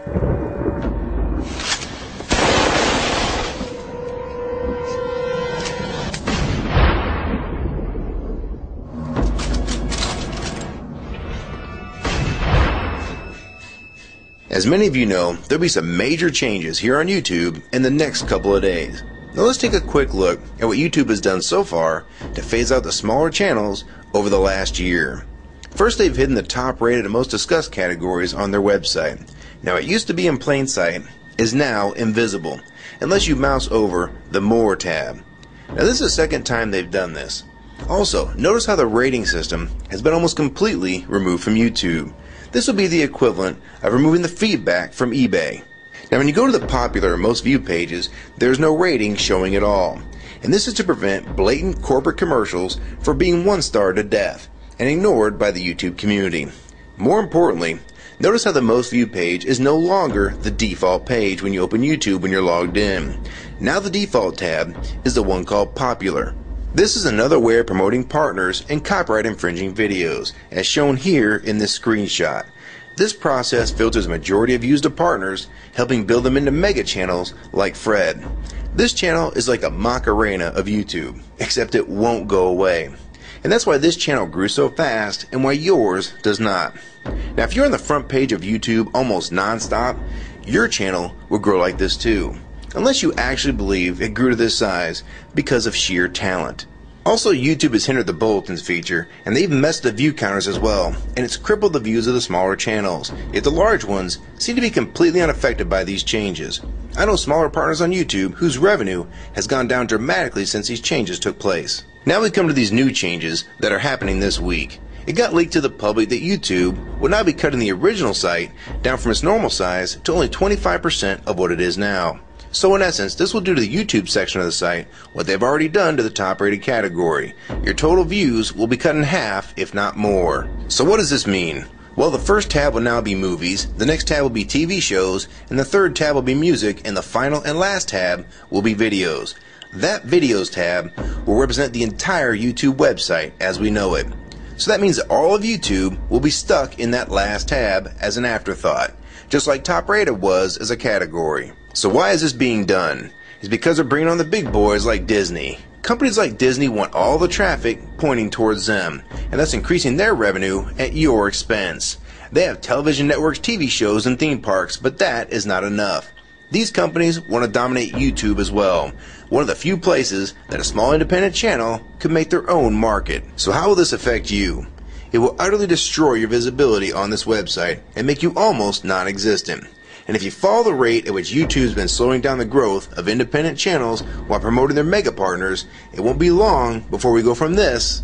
As many of you know, there'll be some major changes here on YouTube in the next couple of days. Now let's take a quick look at what YouTube has done so far to phase out the smaller channels over the last year. First, they've hidden the top rated and most discussed categories on their website. Now, it used to be in plain sight, is now invisible, unless you mouse over the More tab. Now this is the second time they've done this. Also, notice how the rating system has been almost completely removed from YouTube. This will be the equivalent of removing the feedback from eBay. Now when you go to the popular or most viewed pages, there's no rating showing at all. And this is to prevent blatant corporate commercials for being one-star to death and ignored by the YouTube community. More importantly, notice how the most viewed page is no longer the default page when you open YouTube when you're logged in. Now the default tab is the one called Popular. This is another way of promoting partners and copyright infringing videos, as shown here in this screenshot. This process filters a majority of views to partners, helping build them into mega channels like Fred. This channel is like a Macarena of YouTube, except it won't go away. And that's why this channel grew so fast and why yours does not. Now if you're on the front page of YouTube almost non-stop, your channel will grow like this too. Unless you actually believe it grew to this size because of sheer talent. Also, YouTube has hindered the bulletins feature, and they've messed the view counters as well, and it's crippled the views of the smaller channels, yet the large ones seem to be completely unaffected by these changes. I know smaller partners on YouTube whose revenue has gone down dramatically since these changes took place. Now we come to these new changes that are happening this week. It got leaked to the public that YouTube will now be cutting the original site down from its normal size to only 25% of what it is now. So in essence, this will do to the YouTube section of the site what they've already done to the top rated category. Your total views will be cut in half, if not more. So what does this mean? Well, the first tab will now be movies, the next tab will be TV shows, and the third tab will be music, and the final and last tab will be videos. That videos tab will represent the entire YouTube website as we know it. So that means that all of YouTube will be stuck in that last tab as an afterthought, just like top rated was as a category. So why is this being done? It's because they're bringing on the big boys like Disney. Companies like Disney want all the traffic pointing towards them, and thus increasing their revenue at your expense. They have television networks, TV shows, and theme parks, but that is not enough. These companies want to dominate YouTube as well, one of the few places that a small independent channel could make their own market. So how will this affect you? It will utterly destroy your visibility on this website and make you almost non-existent. And if you follow the rate at which YouTube's been slowing down the growth of independent channels while promoting their mega partners, it won't be long before we go from this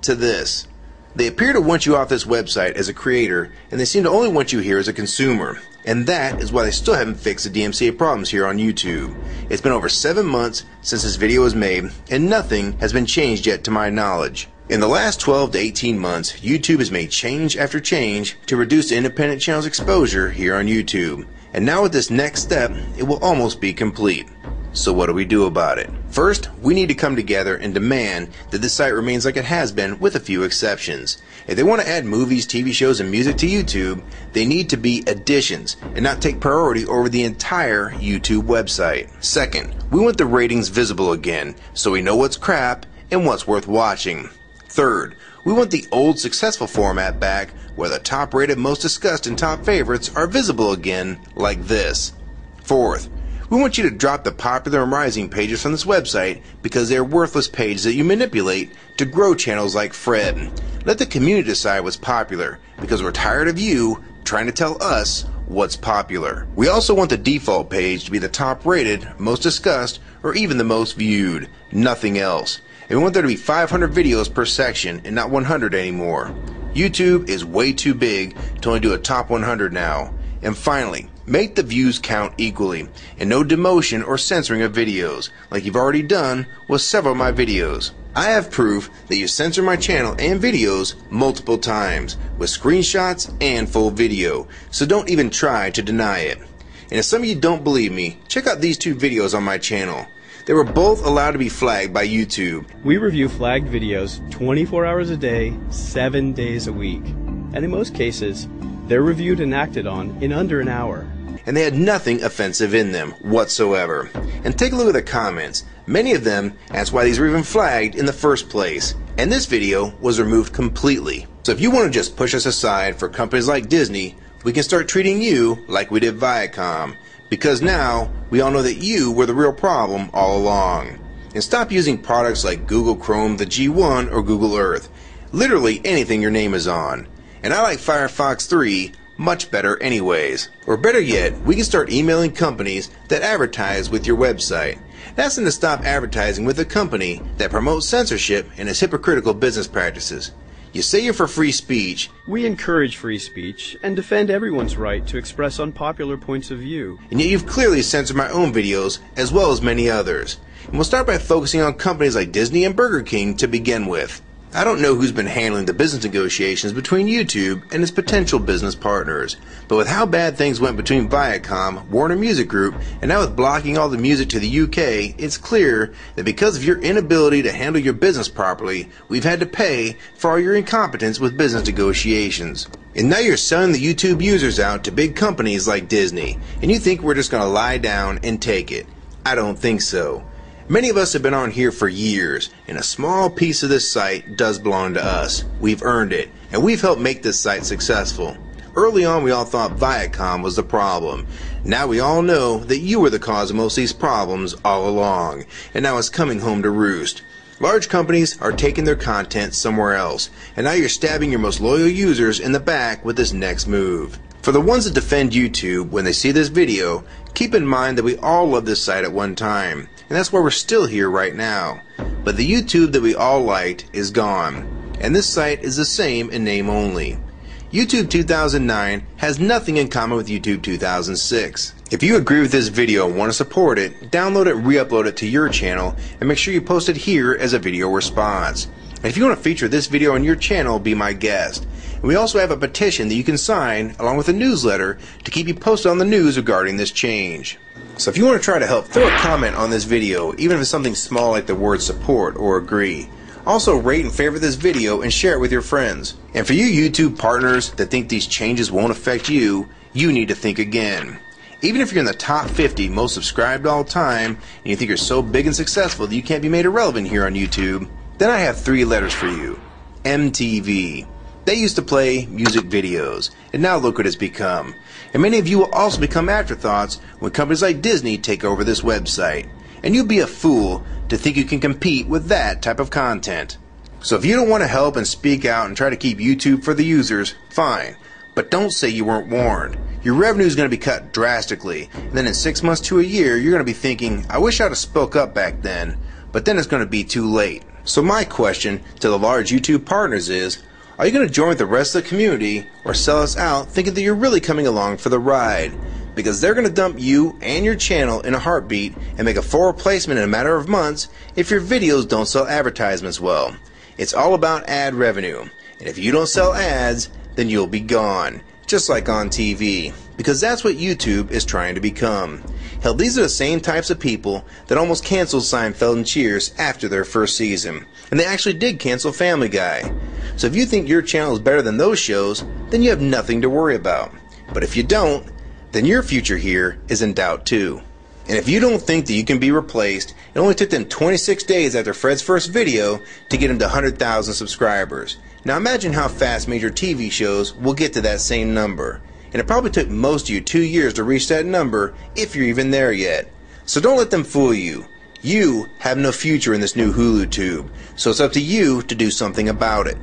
to this. They appear to want you off this website as a creator, and they seem to only want you here as a consumer. And that is why they still haven't fixed the DMCA problems here on YouTube. It's been over 7 months since this video was made, and nothing has been changed yet to my knowledge. In the last 12 to 18 months, YouTube has made change after change to reduce the independent channel's exposure here on YouTube. And now with this next step, it will almost be complete. So what do we do about it? First, we need to come together and demand that this site remains like it has been with a few exceptions. If they want to add movies, TV shows, and music to YouTube, they need to be additions and not take priority over the entire YouTube website. Second, we want the ratings visible again so we know what's crap and what's worth watching. Third, we want the old successful format back where the top rated, most discussed, and top favorites are visible again like this. Fourth, we want you to drop the popular and rising pages from this website because they are worthless pages that you manipulate to grow channels like Fred. Let the community decide what's popular because we're tired of you trying to tell us what's popular. We also want the default page to be the top rated, most discussed, or even the most viewed. Nothing else. And we want there to be 500 videos per section and not 100 anymore. YouTube is way too big to only do a top 100 now. And finally, make the views count equally, and no demotion or censoring of videos, like you've already done with several of my videos. I have proof that you censor my channel and videos multiple times, with screenshots and full video, so don't even try to deny it. And if some of you don't believe me, check out these two videos on my channel. They were both allowed to be flagged by YouTube. We review flagged videos 24 hours a day, 7 days a week. And in most cases, they're reviewed and acted on in under an hour. and they had nothing offensive in them whatsoever. And take a look at the comments. Many of them asked why these were even flagged in the first place, and this video was removed completely. So if you want to just push us aside for companies like Disney, we can start treating you like we did Viacom, because now we all know that you were the real problem all along. And stop using products like Google Chrome, the G1, or Google Earth. Literally anything your name is on. And I like Firefox 3 much better anyways. Or better yet, we can start emailing companies that advertise with your website. Ask them to stop advertising with a company that promotes censorship and has hypocritical business practices. You say you're for free speech. We encourage free speech and defend everyone's right to express unpopular points of view. And yet you've clearly censored my own videos as well as many others. And we'll start by focusing on companies like Disney and Burger King to begin with. I don't know who's been handling the business negotiations between YouTube and its potential business partners, but with how bad things went between Viacom, Warner Music Group, and now with blocking all the music to the UK, it's clear that because of your inability to handle your business properly, we've had to pay for all your incompetence with business negotiations. And now you're selling the YouTube users out to big companies like Disney, and you think we're just going to lie down and take it. I don't think so. Many of us have been on here for years, and a small piece of this site does belong to us. We've earned it, and we've helped make this site successful. Early on, we all thought Viacom was the problem. Now we all know that you were the cause of most of these problems all along, and now it's coming home to roost. Large companies are taking their content somewhere else, and now you're stabbing your most loyal users in the back with this next move. For the ones that defend YouTube when they see this video, keep in mind that we all loved this site at one time, and that's why we're still here right now. But the YouTube that we all liked is gone, and this site is the same in name only. YouTube 2009 has nothing in common with YouTube 2006. If you agree with this video and want to support it, download it and re-upload it to your channel, and make sure you post it here as a video response. And if you want to feature this video on your channel, be my guest. And we also have a petition that you can sign along with a newsletter to keep you posted on the news regarding this change. So if you want to try to help, throw a comment on this video, even if it's something small like the word support or agree. Also rate and favorite this video and share it with your friends. And for you YouTube partners that think these changes won't affect you, you need to think again. Even if you're in the top 50 most subscribed all time and you think you're so big and successful that you can't be made irrelevant here on YouTube, then I have 3 letters for you. MTV. They used to play music videos, and now look what it's become. And many of you will also become afterthoughts when companies like Disney take over this website. And you'd be a fool to think you can compete with that type of content. So if you don't want to help and speak out and try to keep YouTube for the users, fine. But don't say you weren't warned. Your revenue is going to be cut drastically, and then in 6 months to a year, you're going to be thinking, I wish I'd have spoke up back then. But then it's going to be too late. So my question to the large YouTube partners is, are you going to join with the rest of the community or sell us out thinking that you're really coming along for the ride? Because they're going to dump you and your channel in a heartbeat and make a full replacement in a matter of months if your videos don't sell advertisements well. It's all about ad revenue. And if you don't sell ads, then you'll be gone. Just like on TV. Because that's what YouTube is trying to become. Hell, these are the same types of people that almost canceled Seinfeld and Cheers after their first season. And they actually did cancel Family Guy. So if you think your channel is better than those shows, then you have nothing to worry about. But if you don't, then your future here is in doubt too. And if you don't think that you can be replaced, it only took them 26 days after Fred's first video to get him to 100,000 subscribers. Now imagine how fast major TV shows will get to that same number. And it probably took most of you 2 years to reach that number, if you're even there yet. So don't let them fool you. You have no future in this new Hulu tube, so it's up to you to do something about it.